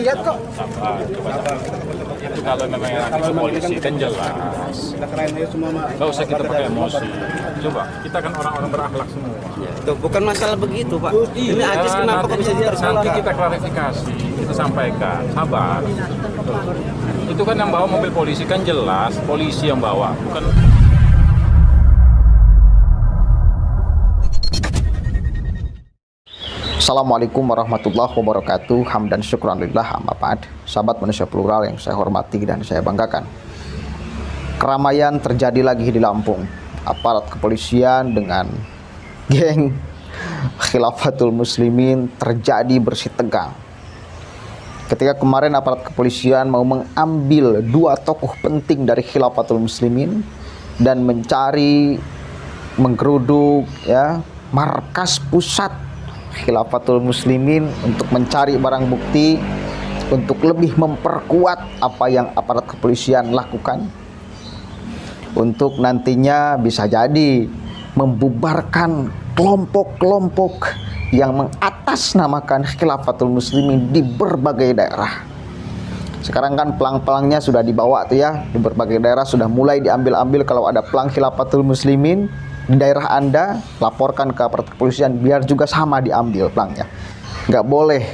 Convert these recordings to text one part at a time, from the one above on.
lihat kok. Itu kalau memang yang polisi kan jelas. Nggak usah kita pakai emosi. Coba, kita kan orang-orang berakhlak semua. Tuh, bukan masalah begitu, Pak. Ini Ajis kenapa kok bisa jadi salah? Nanti kita klarifikasi, kita sampaikan. Sabar. Itu kan yang bawa mobil polisi kan jelas, polisi yang bawa, bukan. Assalamualaikum warahmatullahi wabarakatuh. Hamdan syukran lillah, amma ba'd. Sahabat manusia plural yang saya hormati dan saya banggakan, keramaian terjadi lagi di Lampung. Aparat kepolisian dengan geng Khilafatul Muslimin terjadi bersih tegang. Ketika kemarin aparat kepolisian mau mengambil dua tokoh penting dari Khilafatul Muslimin dan mencari, menggeruduk markas pusat Khilafatul Muslimin untuk mencari barang bukti, untuk lebih memperkuat apa yang aparat kepolisian lakukan, untuk nantinya bisa jadi membubarkan kelompok-kelompok yang mengatasnamakan Khilafatul Muslimin di berbagai daerah. Sekarang kan pelang-pelangnya sudah dibawa tuh ya, di berbagai daerah sudah mulai diambil-ambil. Kalau ada pelang Khilafatul Muslimin di daerah Anda, laporkan ke aparat kepolisian biar juga sama diambil pelangnya. Nggak boleh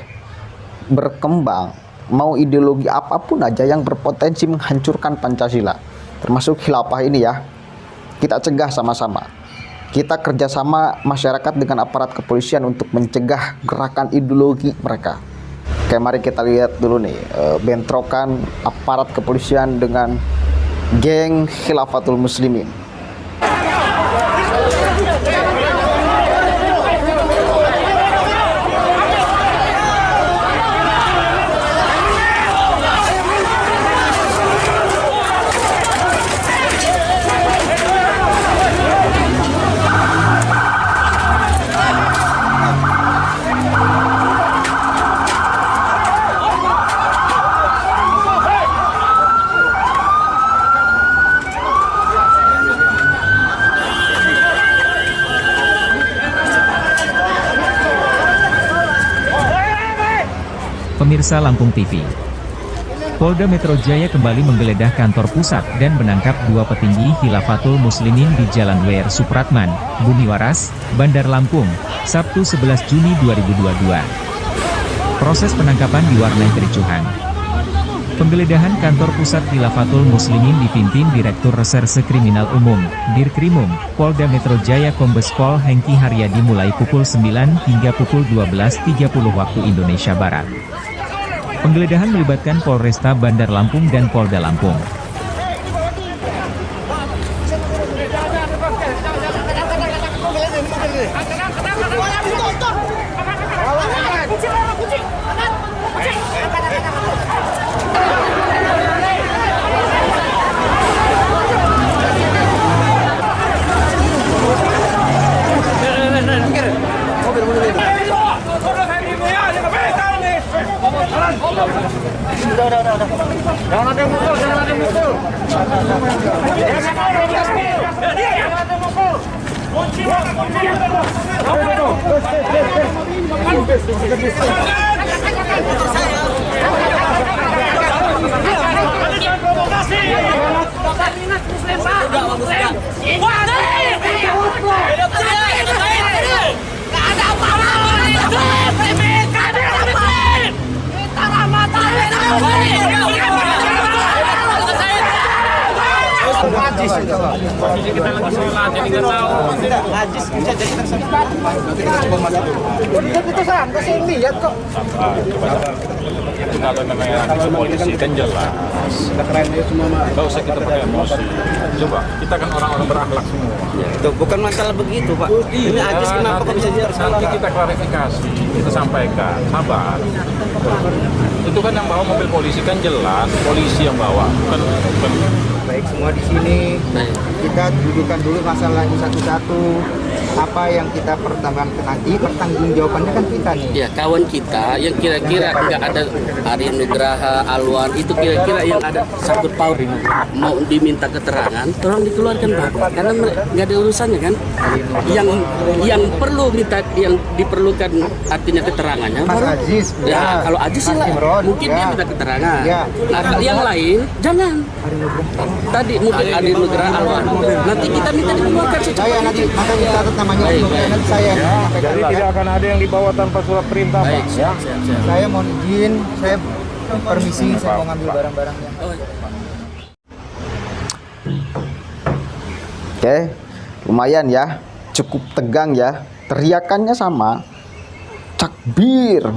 berkembang mau ideologi apapun aja yang berpotensi menghancurkan Pancasila, termasuk khilafah ini ya. Kita cegah sama-sama. Kita kerjasama masyarakat dengan aparat kepolisian untuk mencegah gerakan ideologi mereka. Oke, mari kita lihat dulu nih bentrokan aparat kepolisian dengan geng Khilafatul Muslimin. Pemirsa Lampung TV, Polda Metro Jaya kembali menggeledah kantor pusat dan menangkap dua petinggi Khilafatul Muslimin di Jalan W.R. Supratman, Bumi Waras, Bandar Lampung, Sabtu 11 Juni 2022. Proses penangkapan diwarnai kericuhan. Penggeledahan kantor pusat Khilafatul Muslimin dipimpin Direktur Reserse Kriminal Umum, Dirkrimum, Polda Metro Jaya Kombes Pol Hengki Haryadi mulai pukul 9 hingga pukul 12.30 waktu Indonesia Barat. Penggeledahan melibatkan Polresta Bandar Lampung dan Polda Lampung. Jangan ada yang mukul, jangan ada yang mukul. Jangan ada mukul. Kunci. Jadi kita lagi sholat, jadi nggak tahu. Ajis bisa jadi tersangka. Nanti kita coba masuk. Itu saya sih lihat kok. Itu kalau memang yang polisi kan jelas. Nggak usah kita pakai emosi. Coba, kita kan orang-orang berakhlak semua. Tuh, bukan masalah begitu, Pak. Ini Ajis kenapa kok bisa jadi salah? Nanti kita klarifikasi, kita sampaikan. Sabar. Itu kan yang bawa mobil polisi kan jelas, polisi yang bawa, bukan. Baik semua di sini, kita dudukan dulu masalahnya satu-satu. apa yang kita pertimbangkan nanti, pertanggungjawabannya kan kita nih. Ya, kawan kita yang kira-kira nggak ada Arya Nugraha, Alwan, itu kira-kira yang ada sangkut paut mau diminta keterangan, tolong dikeluarkan Pak. Karena nggak ada urusannya kan. Yang perlu minta, yang diperlukan artinya keterangannya. Mas baru- Aziz, Ya, kalau Aziz sih lah, Imron, mungkin dia ya. minta keterangan. Ya. Nah, yang lain jangan. Tadi mungkin Arya Nugraha, Alwan. Nanti kita minta dikeluarkan Saya secepatnya. nanti akan catat namanya, Baik, nanti saya sampaikan. Jadi tidak akan ada yang dibawa tanpa surat perintah, Pak. Baik, Ya. siap. Saya mohon izin, saya permisi, saya mau ngambil barang-barangnya. Oke, lumayan ya, cukup tegang ya. Teriakannya sama, takbir,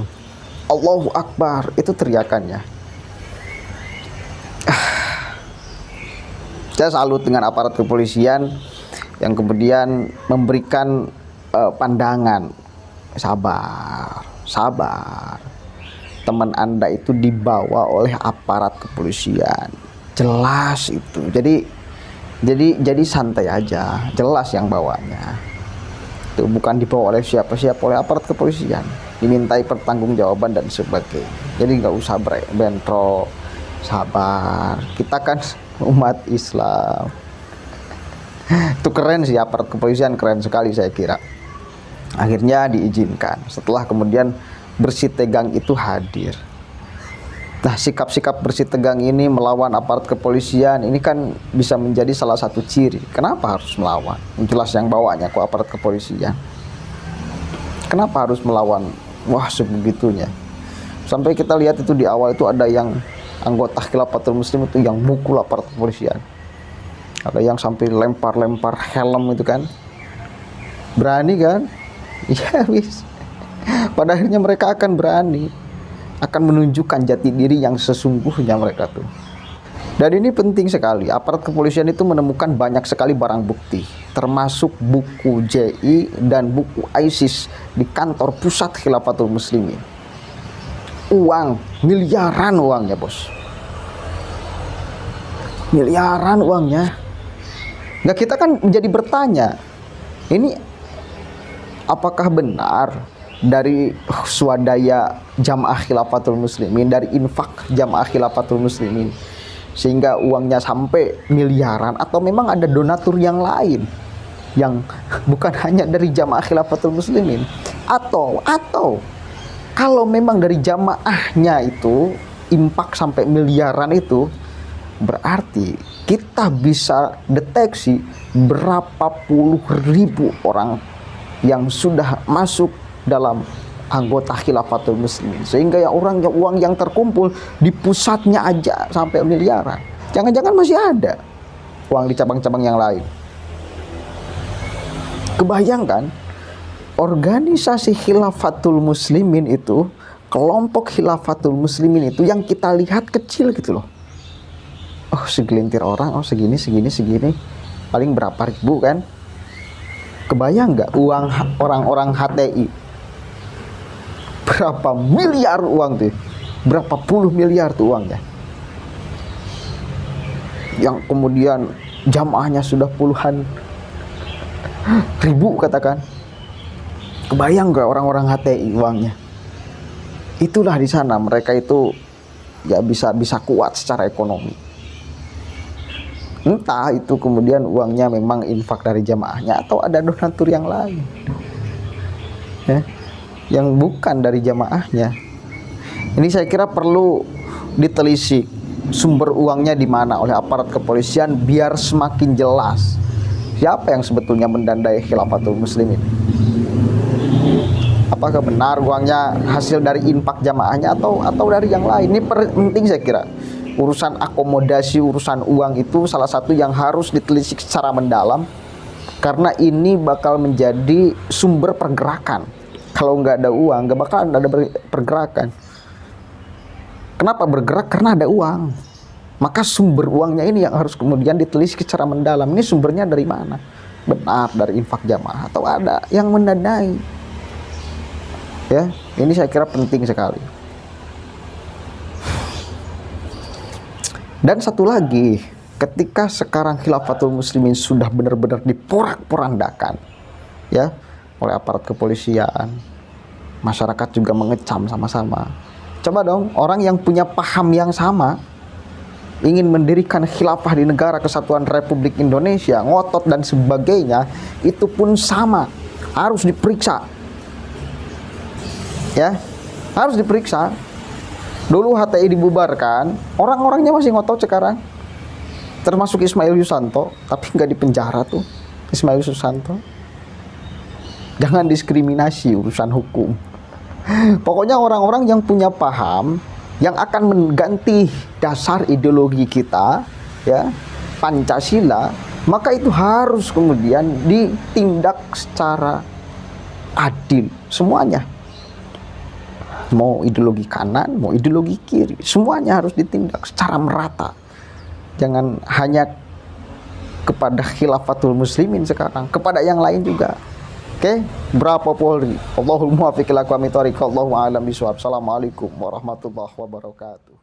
Allahu Akbar, itu teriakannya. Saya salut dengan aparat kepolisian yang kemudian memberikan pandangan, sabar. Teman Anda itu dibawa oleh aparat kepolisian, jelas itu. Jadi santai aja, jelas yang bawanya. Itu bukan dibawa oleh siapa-siapa, oleh aparat kepolisian. Dimintai pertanggungjawaban dan sebagainya. Jadi nggak usah bentrok, sabar. Kita kan umat Islam. Itu keren sih, aparat kepolisian keren sekali saya kira. Akhirnya diizinkan. Setelah kemudian bersih tegang itu hadir. Nah, sikap-sikap bersih tegang ini melawan aparat kepolisian ini kan bisa menjadi salah satu ciri. Kenapa harus melawan? Jelas yang bawanya kok aparat kepolisian. Kenapa harus melawan? Wah, sebegitunya. Sampai kita lihat itu di awal itu ada yang anggota Khilafatul Muslim itu yang mukul aparat kepolisian. Ada yang sampai lempar-lempar helm itu kan. Berani kan? Ya wis. Pada akhirnya mereka akan berani, akan menunjukkan jati diri yang sesungguhnya mereka tuh. Dan ini penting sekali, aparat kepolisian itu menemukan banyak sekali barang bukti, termasuk buku JI dan buku ISIS di kantor pusat Khilafatul Muslimin. Uang, miliaran uangnya bos. Miliaran uangnya. Nah, kita kan menjadi bertanya, ini apakah benar dari swadaya Jamaah Khilafatul Muslimin, dari infak Jamaah Khilafatul Muslimin, sehingga uangnya sampai miliaran, atau memang ada donatur yang lain yang bukan hanya dari Jamaah Khilafatul Muslimin, atau kalau memang dari jamaahnya itu infak sampai miliaran itu, berarti kita bisa deteksi berapa puluh ribu orang yang sudah masuk dalam anggota Khilafatul Muslimin, sehingga uang yang terkumpul di pusatnya aja sampai miliaran. Jangan-jangan masih ada uang di cabang-cabang yang lain. Kebayangkan organisasi Khilafatul Muslimin itu, kelompok Khilafatul Muslimin itu yang kita lihat kecil gitu loh. Oh, segelintir orang, oh segini, paling berapa ribu kan? Kebayang nggak uang orang-orang HTI? Berapa miliar uang tuh? Berapa puluh miliar tuh uangnya? Yang kemudian jamaahnya sudah puluhan ribu katakan. Kebayang nggak orang-orang HTI uangnya? Itulah di sana mereka itu ya bisa kuat secara ekonomi. Entah itu kemudian uangnya memang infak dari jamaahnya atau ada donatur yang lain ya, yang bukan dari jamaahnya. Ini saya kira perlu ditelisik sumber uangnya di mana oleh aparat kepolisian, biar semakin jelas siapa yang sebetulnya mendandai Khilafatul Muslimin. Apakah benar uangnya hasil dari infak jamaahnya atau dari yang lain? Ini penting saya kira. Urusan akomodasi, urusan uang itu salah satu yang harus ditelisik secara mendalam, karena ini bakal menjadi sumber pergerakan. Kalau nggak ada uang, nggak bakal ada pergerakan. Kenapa bergerak? Karena ada uang. Maka sumber uangnya ini yang harus kemudian ditelisik secara mendalam. Ini sumbernya dari mana? Benar dari infak jamaah atau ada yang mendanai? Ya, ini saya kira penting sekali. Dan satu lagi, ketika sekarang Khilafatul Muslimin sudah benar-benar diporak-porandakan, ya, oleh aparat kepolisian. Masyarakat juga mengecam sama-sama. Coba dong, orang yang punya paham yang sama, ingin mendirikan khilafah di negara kesatuan Republik Indonesia, ngotot dan sebagainya, itu pun sama, harus diperiksa. Ya, harus diperiksa. Dulu HTI dibubarkan, orang-orangnya masih ngotot sekarang. Termasuk Ismail Yusanto, tapi nggak dipenjara tuh Ismail Yusanto. Jangan diskriminasi urusan hukum. Pokoknya orang-orang yang punya paham, yang akan mengganti dasar ideologi kita, ya, Pancasila, maka itu harus kemudian ditindak secara adil semuanya. Mau ideologi kanan, mau ideologi kiri, semuanya harus ditindak secara merata. Jangan hanya kepada khilafatul muslimin sekarang, kepada yang lain juga. Oke, berapa Polri? Allahul muwaffiq ila aqwamit thoriq. Allahu a'lam bishawab. Assalamualaikum warahmatullahi wabarakatuh.